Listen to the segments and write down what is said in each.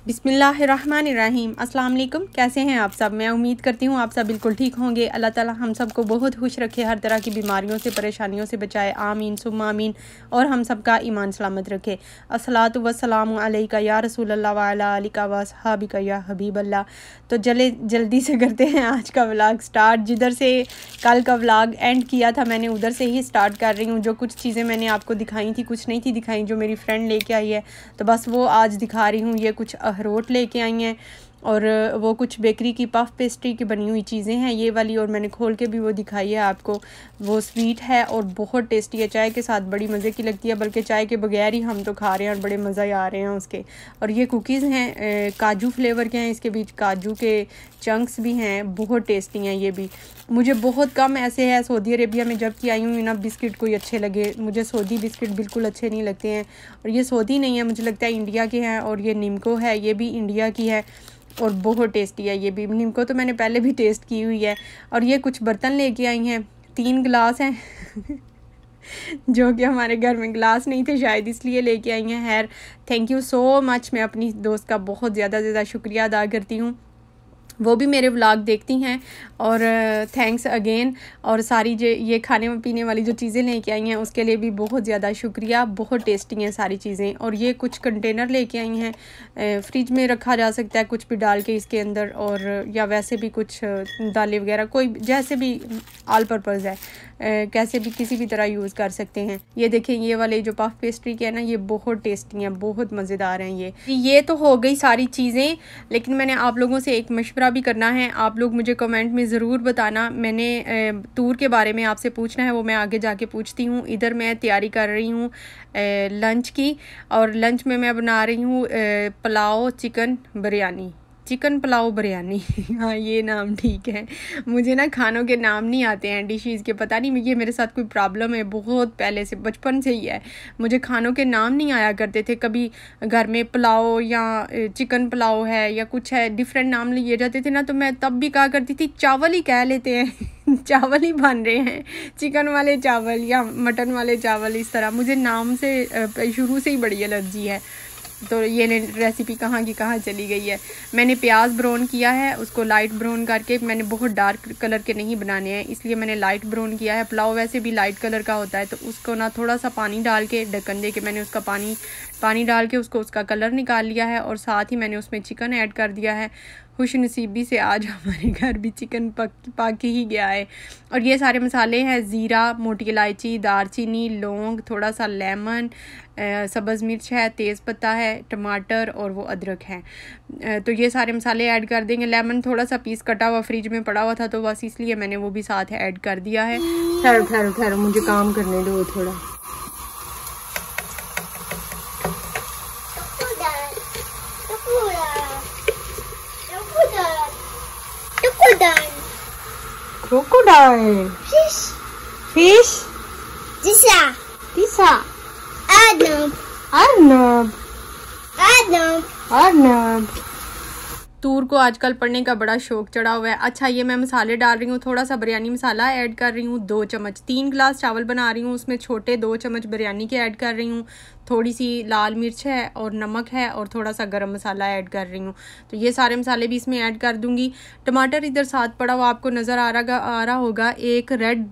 बिस्मिल्लाहिर्रहमानिर्रहीम। अस्सलाम वालेकुम। कैसे हैं आप सब? मैं उम्मीद करती हूँ आप सब बिल्कुल ठीक होंगे। अल्लाह ताला हम सबको बहुत खुश रखे, हर तरह की बीमारियों से परेशानियों से बचाए, आमीन सुम्मा आमीन। और हम सबका ईमान सलामत रखे। अस्सलातु वस्सलामु अलैका या रसूलल्लाह व अला आलिका व अस्हाबिका या हबीबल्लाह। तो जल्दी से करते हैं आज का व्लॉग स्टार्ट। जिधर से कल का व्लॉग एंड किया था मैंने उधर से ही स्टार्ट कर रही हूँ। जो कुछ चीज़ें मैंने आपको दिखाई थी, कुछ नहीं थी दिखाई, जो मेरी फ्रेंड लेके आई है, तो बस वो आज दिखा रही हूँ। ये कुछ अखरोट लेके आई हैं और वो कुछ बेकरी की पफ पेस्ट्री की बनी हुई चीज़ें हैं ये वाली, और मैंने खोल के भी वो दिखाई है आपको। वो स्वीट है और बहुत टेस्टी है, चाय के साथ बड़ी मज़े की लगती है, बल्कि चाय के बगैर ही हम तो खा रहे हैं और बड़े मज़े आ रहे हैं उसके। और ये कुकीज़ हैं, काजू फ्लेवर के हैं, इसके बीच काजू के चंक्स भी हैं, बहुत टेस्टी हैं ये भी। मुझे बहुत कम ऐसे है सऊदी अरेबिया में जब कि आई हूँ ना, बिस्किट कोई अच्छे लगे। मुझे सऊदी बिस्किट बिल्कुल अच्छे नहीं लगते हैं, और ये सऊदी नहीं है, मुझे लगता है इंडिया के हैं। और ये निम्को है, ये भी इंडिया की है और बहुत टेस्टी है ये भी। निम्को तो मैंने पहले भी टेस्ट की हुई है। और ये कुछ बर्तन लेके आई हैं, 3 गिलास हैं जो कि हमारे घर में गिलास नहीं थे शायद, इसलिए लेके आई हैं। खैर थैंक यू सो मच, मैं अपनी दोस्त का बहुत ज़्यादा शुक्रिया अदा करती हूँ। वो भी मेरे व्लॉग देखती हैं और थैंक्स अगेन। और सारी जो ये खाने पीने वाली जो चीज़ें लेके आई हैं उसके लिए भी बहुत ज़्यादा शुक्रिया। बहुत टेस्टी हैं सारी चीज़ें। और ये कुछ कंटेनर लेके आई हैं, फ्रिज में रखा जा सकता है कुछ भी डाल के इसके अंदर, और या वैसे भी कुछ दालें वगैरह कोई जैसे भी ऑल पर्पज़ है, कैसे भी किसी भी तरह यूज़ कर सकते हैं। ये देखें, ये वाले जो पफ पेस्ट्री के हैं ना, ये बहुत टेस्टी हैं, बहुत मज़ेदार हैं ये तो हो गई सारी चीज़ें। लेकिन मैंने आप लोगों से एक मशवरा भी करना है, आप लोग मुझे कमेंट में ज़रूर बताना। मैंने टूर के बारे में आपसे पूछना है, वो मैं आगे जाके पूछती हूँ। इधर मैं तैयारी कर रही हूँ लंच की, और लंच में मैं बना रही हूँ पुलाव चिकन पुलाव बिरयानी हाँ ये नाम ठीक है। मुझे ना खानों के नाम नहीं आते हैं, डिशेज़ के, पता नहीं ये मेरे साथ कोई प्रॉब्लम है, बहुत पहले से बचपन से ही है। मुझे खानों के नाम नहीं आया करते थे। कभी घर में पुलाव या चिकन पुलाव है या कुछ है, डिफरेंट नाम लिए जाते थे ना, तो मैं तब भी कहा करती थी चावल ही कह लेते हैं चावल ही बन रहे हैं, चिकन वाले चावल या मटन वाले चावल, इस तरह। मुझे नाम से शुरू से ही बड़ी एलर्जी है। तो ये रेसिपी कहाँ की कहाँ चली गई है। मैंने प्याज ब्राउन किया है, उसको लाइट ब्राउन करके, मैंने बहुत डार्क कलर के नहीं बनाने हैं इसलिए मैंने लाइट ब्राउन किया है। पुलाव वैसे भी लाइट कलर का होता है, तो उसको ना थोड़ा सा पानी डाल के ढक्कन दे के मैंने उसका पानी डाल के उसका कलर निकाल लिया है, और साथ ही मैंने उसमें चिकन ऐड कर दिया है। खुशनसीबी से आज हमारे घर भी चिकन पक ही गया है। और ये सारे मसाले हैं, ज़ीरा, मोटी इलायची, दारचीनी, लौंग, थोड़ा सा लेमन, सब्ज़ मिर्च है, तेज़पत्ता है, टमाटर और वो अदरक है। तो ये सारे मसाले ऐड कर देंगे। लेमन थोड़ा सा पीस कटा हुआ फ्रिज में पड़ा हुआ था, तो बस इसलिए मैंने वो भी साथ ऐड कर दिया है। ठहरो मुझे काम करने दो थोड़ा। Crocodile. Fish. Tisa. Arnab. तूर को आजकल पढ़ने का बड़ा शौक चढ़ा हुआ है। अच्छा, ये मैं मसाले डाल रही हूँ, थोड़ा सा बिरयानी मसाला ऐड कर रही हूँ 2 चम्मच। 3 गिलास चावल बना रही हूँ, उसमें छोटे 2 चम्मच बिरयानी के ऐड कर रही हूँ। थोड़ी सी लाल मिर्च है और नमक है, और थोड़ा सा गरम मसाला ऐड कर रही हूँ। तो ये सारे मसाले भी इसमें ऐड कर दूँगी। टमाटर इधर साथ पड़ा हुआ आपको नज़र आ रहा होगा, एक रेड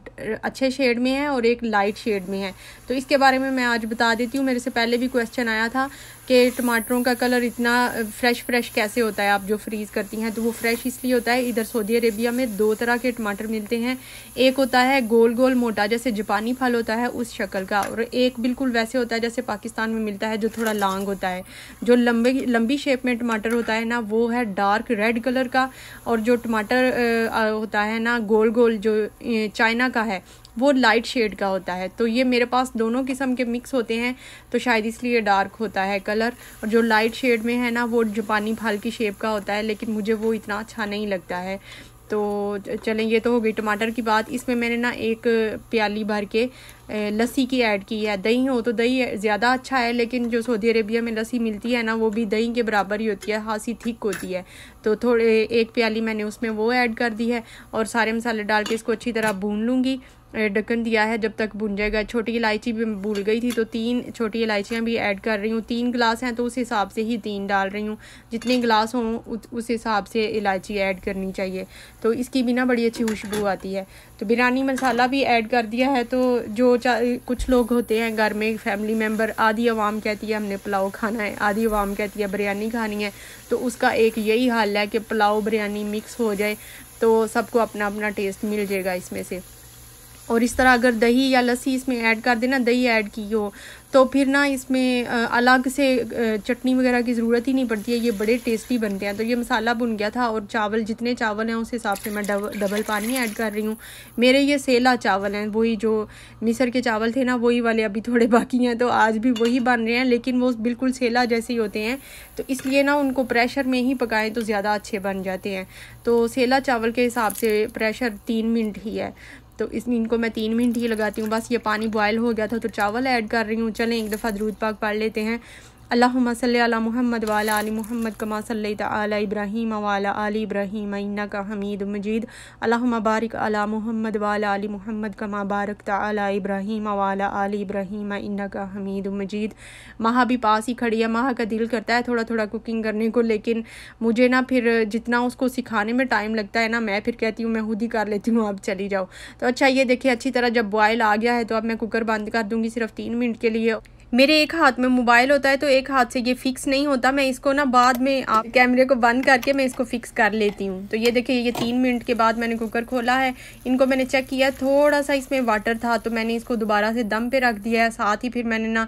अच्छे शेड में है और एक लाइट शेड में है। तो इसके बारे में मैं आज बता देती हूँ। मेरे से पहले भी क्वेश्चन आया था कि टमाटरों का कलर इतना फ्रेश कैसे होता है, आप जो फ्रीज़ करती हैं। तो वो फ्रेश इसलिए होता है, इधर सऊदी अरेबिया में 2 तरह के टमाटर मिलते हैं। एक होता है गोल गोल मोटा, जैसे जापानी फल होता है उस शक्ल का, और एक बिल्कुल वैसे होता है जैसे पाकिस्तान में मिलता है, जो थोड़ा लांग होता है। जो लंबी शेप में टमाटर होता है ना, वो है डार्क रेड कलर का, और जो टमाटर होता है ना गोल गोल, जो चाइना का है, वो लाइट शेड का होता है। तो ये मेरे पास दोनों किस्म के मिक्स होते हैं, तो शायद इसलिए डार्क होता है कलर। और जो लाइट शेड में है ना, वो जापानी फल की शेप का होता है, लेकिन मुझे वो इतना अच्छा नहीं लगता है। तो चलें, ये तो हो गई टमाटर की बात। इसमें मैंने ना एक प्याली भर के लस्सी की ऐड की है। दही हो तो दही ज़्यादा अच्छा है, लेकिन जो सऊदी अरेबिया में लस्सी मिलती है ना वो भी दही के बराबर ही होती है, खासी थिक होती है। तो थोड़े 1 प्याली मैंने उसमें वो ऐड कर दी है और सारे मसाले डाल के इसको अच्छी तरह भून लूँगी। ढक्कन दिया है जब तक भुन जाएगा। छोटी इलायची भी मैं भूल गई थी तो 3 छोटी इलायचियाँ भी ऐड कर रही हूँ। 3 गिलास हैं तो उस हिसाब से ही 3 डाल रही हूँ, जितने गिलास हों उस हिसाब से इलायची ऐड करनी चाहिए। तो इसकी भी ना बड़ी अच्छी खुशबू आती है। तो बिरयानी मसाला भी ऐड कर दिया है। तो जो कुछ लोग होते हैं घर में फैमिली मेम्बर, आधी आवाम कहती है हमने पुलाव खाना है, आधी आवाम कहती है बिरयानी खानी है। तो उसका एक यही हल है कि पुलाव बिरयानी मिक्स हो जाए तो सबको अपना अपना टेस्ट मिल जाएगा इसमें से। और इस तरह अगर दही या लस्सी इसमें ऐड कर देना, दही ऐड की हो तो फिर ना इसमें अलग से चटनी वगैरह की ज़रूरत ही नहीं पड़ती है। ये बड़े टेस्टी बनते हैं। तो ये मसाला भुन गया था और चावल जितने चावल हैं उस हिसाब से मैं डबल पानी ऐड कर रही हूँ। मेरे ये सेला चावल हैं, वही जो मिस्र के चावल थे ना वही वाले अभी थोड़े बाकी हैं, तो आज भी वही बन रहे हैं, लेकिन वो बिल्कुल सेला जैसे ही होते हैं। तो इसलिए ना उनको प्रेशर में ही पकाएं तो ज़्यादा अच्छे बन जाते हैं। तो सेला चावल के हिसाब से प्रेशर 3 मिनट ही है, तो इनको मैं 3 मिनट ही लगाती हूँ। बस ये पानी बॉयल हो गया था तो चावल ऐड कर रही हूँ। चलें एक दफ़ा दुरूद पाक पढ़ लेते हैं। अल्लाहुम्मा सल्ली अला मुहम्मद व अला आलि मुहम्मद कमा सल्लैता अला इब्राहीम व अला आलि इब्राहीम इन्नका हमीदुम मजीद। अल्लाहुम्मा बारिक अला मुहम्मद व अला आलि मुहम्मद कमा बारकता अला इब्राहीम व अला आलि इब्राहीम इन्नका हमीदुम मजीद। माह भी पास ही खड़ी है। माह का दिल करता है थोड़ा थोड़ा कुकिंग करने को, लेकिन मुझे ना फिर जितना उसको सिखाने में टाइम लगता है ना, मैं फिर कहती हूँ मैं खुद ही कर लेती हूँ, आप चली जाओ। तो अच्छा ये देखिए अच्छी तरह जब बॉयल आ गया है तो अब मैं कुकर बंद कर दूँगी सिर्फ 3 मिनट के लिए। मेरे एक हाथ में मोबाइल होता है तो एक हाथ से ये फिक्स नहीं होता। मैं इसको ना बाद में आप कैमरे को बंद करके मैं इसको फिक्स कर लेती हूँ। तो ये देखिए ये 3 मिनट के बाद मैंने कुकर खोला है। इनको मैंने चेक किया, थोड़ा सा इसमें वाटर था तो मैंने इसको दोबारा से दम पे रख दिया है। साथ ही फिर मैंने ना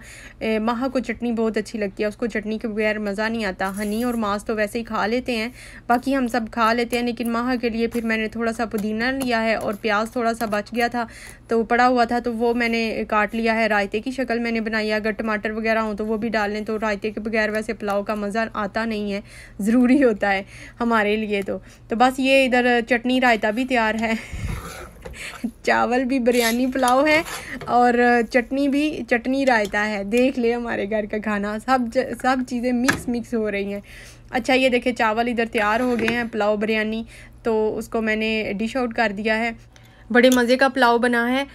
माह को चटनी बहुत अच्छी लगती है, उसको चटनी के बगैर मज़ा नहीं आता। हनी और मांस तो वैसे ही खा लेते हैं, बाकी हम सब खा लेते हैं, लेकिन माह के लिए फिर मैंने थोड़ा सा पुदीना लिया है और प्याज थोड़ा सा बच गया था तो पड़ा हुआ था, तो वो मैंने काट लिया है। रायते की शक्ल मैंने बनाई है। अगर टमाटर वगैरह हो तो वो भी डाल लें, तो रायते के बगैर वैसे पुलाव का मज़ा आता नहीं है, ज़रूरी होता है हमारे लिए। तो बस ये इधर चटनी रायता भी तैयार है चावल भी बिरयानी पुलाव है और चटनी रायता है। देख ले हमारे घर का खाना, सब चीज़ें मिक्स हो रही हैं। अच्छा ये देखिए चावल इधर तैयार हो गए हैं, पुलाव बिरयानी, तो उसको मैंने डिश आउट कर दिया है। बड़े मज़े का पुलाव बना है।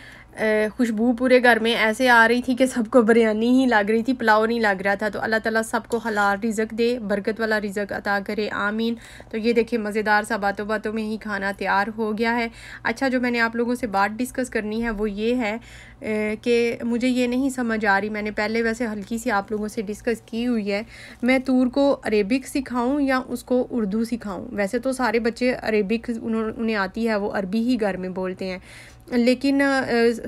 खुशबू पूरे घर में ऐसे आ रही थी कि सबको बिरयानी ही लग रही थी, पुलाव नहीं लग रहा था। तो अल्लाह ताला सबको हलाल रिज़्क दे, बरकत वाला रिज़्क अता करे, आमीन। तो ये देखिए मज़ेदार सा बातों बातों में ही खाना तैयार हो गया है। अच्छा जो मैंने आप लोगों से बात डिस्कस करनी है वो ये है कि मुझे ये नहीं समझ आ रही, मैंने पहले वैसे हल्की सी आप लोगों से डिस्कस की हुई है, मैं तूर को अरेबिक सिखाऊं या उसको उर्दू सिखाऊं। वैसे तो सारे बच्चे अरेबिक उन्हें आती है, वो अरबी ही घर में बोलते हैं, लेकिन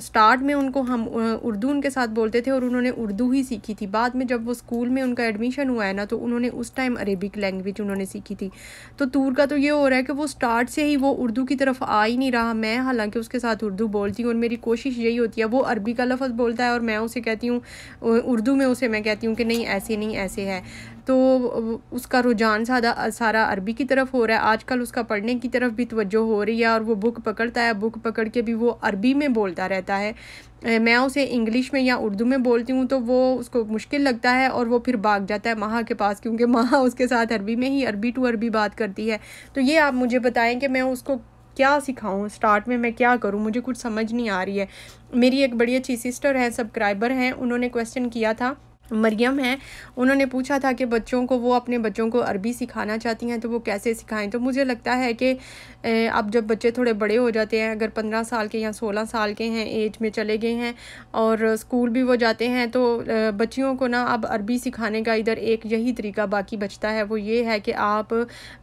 स्टार्ट में उनको हम उर्दू उनके साथ बोलते थे और उन्होंने उर्दू ही सीखी थी। बाद में जब वो स्कूल में उनका एडमिशन हुआ है ना तो उन्होंने उस टाइम अरेबिक लैंग्वेज उन्होंने सीखी थी। तो तूर का तो ये हो रहा है कि वो स्टार्ट से ही वो उर्दू की तरफ आ ही नहीं रहा। मैं हालांकि उसके साथ उर्दू बोलती हूँ और मेरी कोशिश यही होती है, वो अरबी का लफ्ज़ बोलता है और मैं उसे कहती हूँ उर्दू में, उसे मैं कहती हूँ कि नहीं ऐसे है। तो उसका रुझान सारा अरबी की तरफ हो रहा है। आजकल उसका पढ़ने की तरफ भी तवज्जो हो रही है और वो बुक पकड़ता है, बुक पकड़ के भी वो अरबी में बोलता रहता है। मैं उसे इंग्लिश में या उर्दू में बोलती हूँ तो वो उसको मुश्किल लगता है और वो फिर भाग जाता है माह के पास, क्योंकि माह उसके साथ अरबी में ही अरबी टू अरबी बात करती है। तो ये आप मुझे बताएं कि मैं उसको क्या सिखाऊं, स्टार्ट में मैं क्या करूं, मुझे कुछ समझ नहीं आ रही है। मेरी एक बड़ी अच्छी सिस्टर है, सब्सक्राइबर हैं, उन्होंने क्वेश्चन किया था, मरियम है, उन्होंने पूछा था कि वो अपने बच्चों को अरबी सिखाना चाहती हैं तो वो कैसे सिखाएं। तो मुझे लगता है कि अब जब बच्चे थोड़े बड़े हो जाते हैं, अगर 15 साल के या 16 साल के हैं, एज में चले गए हैं और स्कूल भी वो जाते हैं, तो बच्चियों को ना अब अरबी सिखाने का इधर एक यही तरीका बाकी बचता है, वो ये है कि आप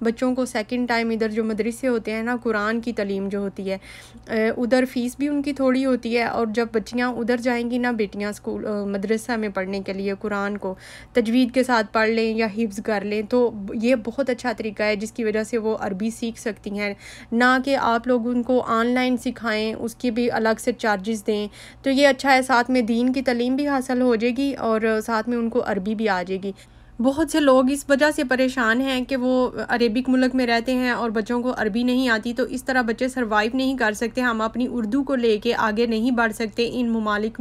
बच्चों को सेकंड टाइम इधर जो मदरसे होते हैं ना, कुरान की तालीम जो होती है, उधर फ़ीस भी उनकी थोड़ी होती है और जब बच्चियाँ उधर जाएंगी ना, बेटियाँ स्कूल मदरसा में पढ़ने के लिए, कुरान को तजवीद के साथ पढ़ लें या हिफ्ज़ कर लें, तो ये बहुत अच्छा तरीका है जिसकी वजह से वो अरबी सीख सकती हैं। ना कि आप लोग उनको ऑनलाइन सिखाएं, उसकी भी अलग से चार्जेस दें। तो ये अच्छा है, साथ में दीन की तालीम भी हासिल हो जाएगी और साथ में उनको अरबी भी आ जाएगी। बहुत से लोग इस वजह से परेशान हैं कि वो अरेबिक मुल्क में रहते हैं और बच्चों को अरबी नहीं आती, तो इस तरह बच्चे सरवाइव नहीं कर सकते। हम अपनी उर्दू को लेके आगे नहीं बढ़ सकते इन ममालिक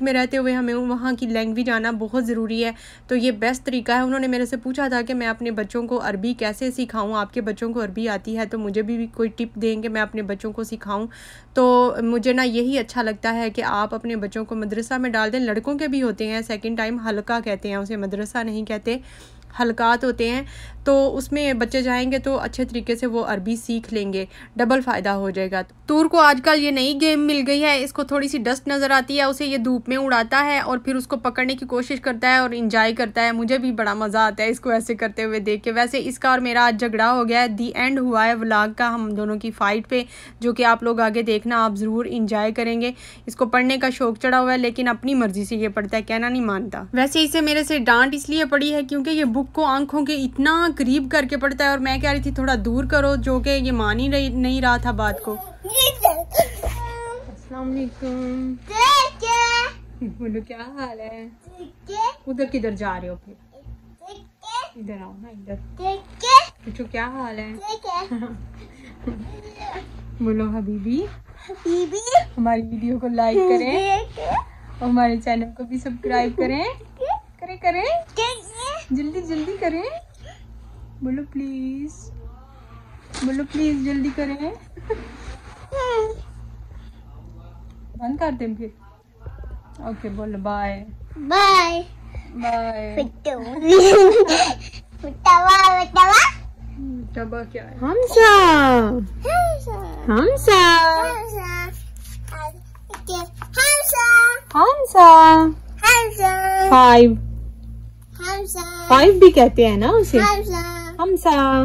में रहते हुए। हमें वहाँ की लैंग्वेज आना बहुत ज़रूरी है। तो ये बेस्ट तरीका है। उन्होंने मेरे से पूछा था कि मैं अपने बच्चों को अरबी कैसे सिखाऊँ, आपके बच्चों को अरबी आती है तो मुझे भी कोई टिप देंगे मैं अपने बच्चों को सिखाऊँ। तो मुझे ना यही अच्छा लगता है कि आप अपने बच्चों को मदरसा में डाल दें। लड़कों के भी होते हैं, सेकंड टाइम हल्का कहते हैं उसे, मदरसा नहीं कहते, हलकात होते हैं। तो उसमें बच्चे जाएंगे तो अच्छे तरीके से वो अरबी सीख लेंगे, डबल फ़ायदा हो जाएगा। तूर को आजकल ये नई गेम मिल गई है, इसको थोड़ी सी डस्ट नज़र आती है, उसे ये धूप में उड़ाता है और फिर उसको पकड़ने की कोशिश करता है और इंजॉय करता है। मुझे भी बड़ा मज़ा आता है इसको ऐसे करते हुए देख के। वैसे इसका और मेरा आज झगड़ा हो गया है, दी एंड हुआ है व्लॉग का हम दोनों की फ़ाइट पे, जो कि आप लोग आगे देखना, आप ज़रूर इंजॉय करेंगे। इसको पढ़ने का शौक चढ़ा हुआ है लेकिन अपनी मर्ज़ी से ये पढ़ता है, कहना नहीं मानता। वैसे इसे मेरे से डांट इसलिए पड़ी है क्योंकि ये बुक को आंखों के इतना करीब करके पढ़ता है और मैं कह रही थी थोड़ा दूर करो, जो कि ये मान ही नहीं रहा था बात को। अस्सलाम वालेकुम। बोलो क्या हाल है? उधर किधर जा रहे हो फिर? इधर आओ ना, इधर पूछो क्या हाल है? बोलो हबीबी। हमारी वीडियो को लाइक करें और हमारे चैनल को भी सब्सक्राइब करें। करें जल्दी जल्दी करें। बोलो प्लीज जल्दी करें। बंद कर दें फिर। ओके बोलो बाय बाय बाय। तबा क्या है? हमसा हमसा हमसा 5 भी कहते हैं ना उसे, हमसा।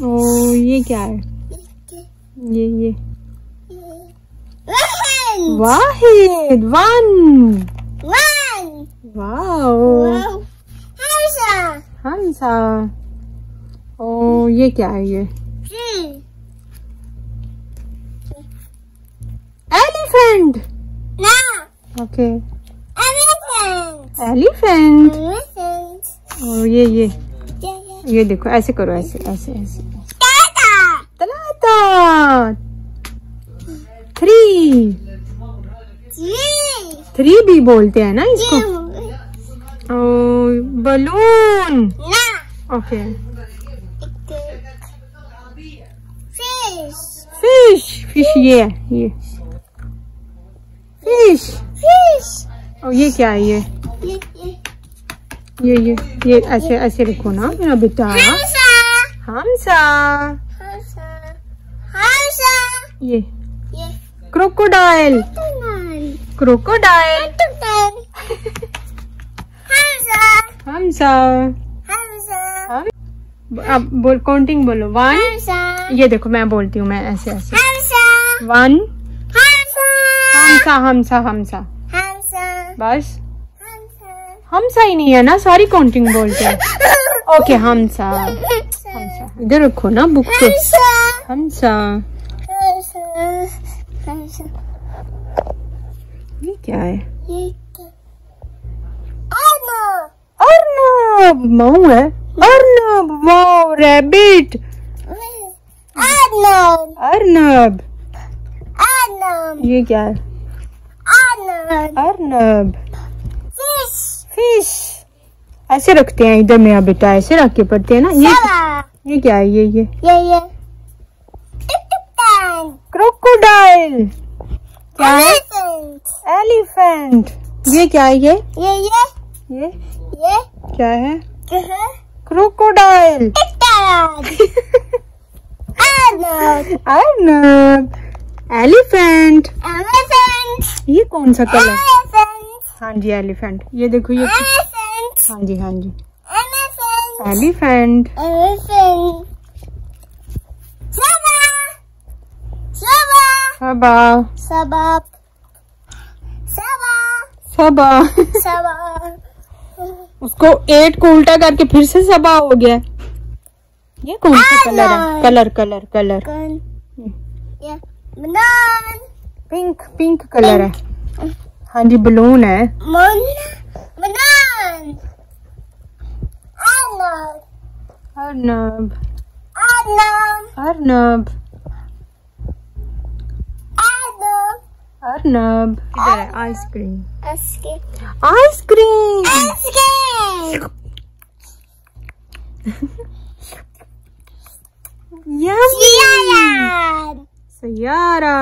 ओ ये क्या है? ये वाहिद 1 वाओ हमसा। ओ ये क्या है? ये एलिफेंट। Okay elephant. ओ ये देखो ऐसे करो, ऐसे ऐसे ऐसे। तलाता 3 भी बोलते हैं ना इसको। ओ बलून। ओके फिश ये फिश। ओ ये क्या है? ये ऐसे ऐसे रखो ना मेरा बेटा। हमसा। ये क्रोकोडाइल। हमसा। अब बोल, काउंटिंग बोलो। 1। ये देखो मैं बोलती हूँ, मैं ऐसे ऐसे 1। हमसा बस। हमसा ही नहीं है ना, सारी काउंटिंग बोलते हैं। ओके हमसा। इधर रखो ना बुक को। हमसा। ये क्या है? अर्नब। माऊ है अर्नब। Wow rabbit. अर्नब। ये क्या है? अर्नब। फिश। ऐसे रखते हैं इधर मेरा बेटा, ऐसे रख के पढ़ते हैं ना। ये क्या है? ये क्रोकोडाइल। क्या है? एलिफेंट। ये क्या है? ये क्या है? क्रोकोडाइल। अर्नब। एलिफेंट। ये कौन सा कलर? हाँ जी एलिफेंट। ये देखो ये। हाँ जी एलिफेंट। सबा। उसको 8 को उल्टा करके फिर से सबा हो गया। ये कौन सा कलर है? कलर पिंक कलर है। हाँ जी बलून है। अर्नब अर्नब अर्नब इधर है। आइसक्रीम आइसक्रीम सयारा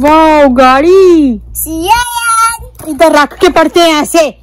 वाह गाड़ी इधर रख के पढ़ते हैं ऐसे।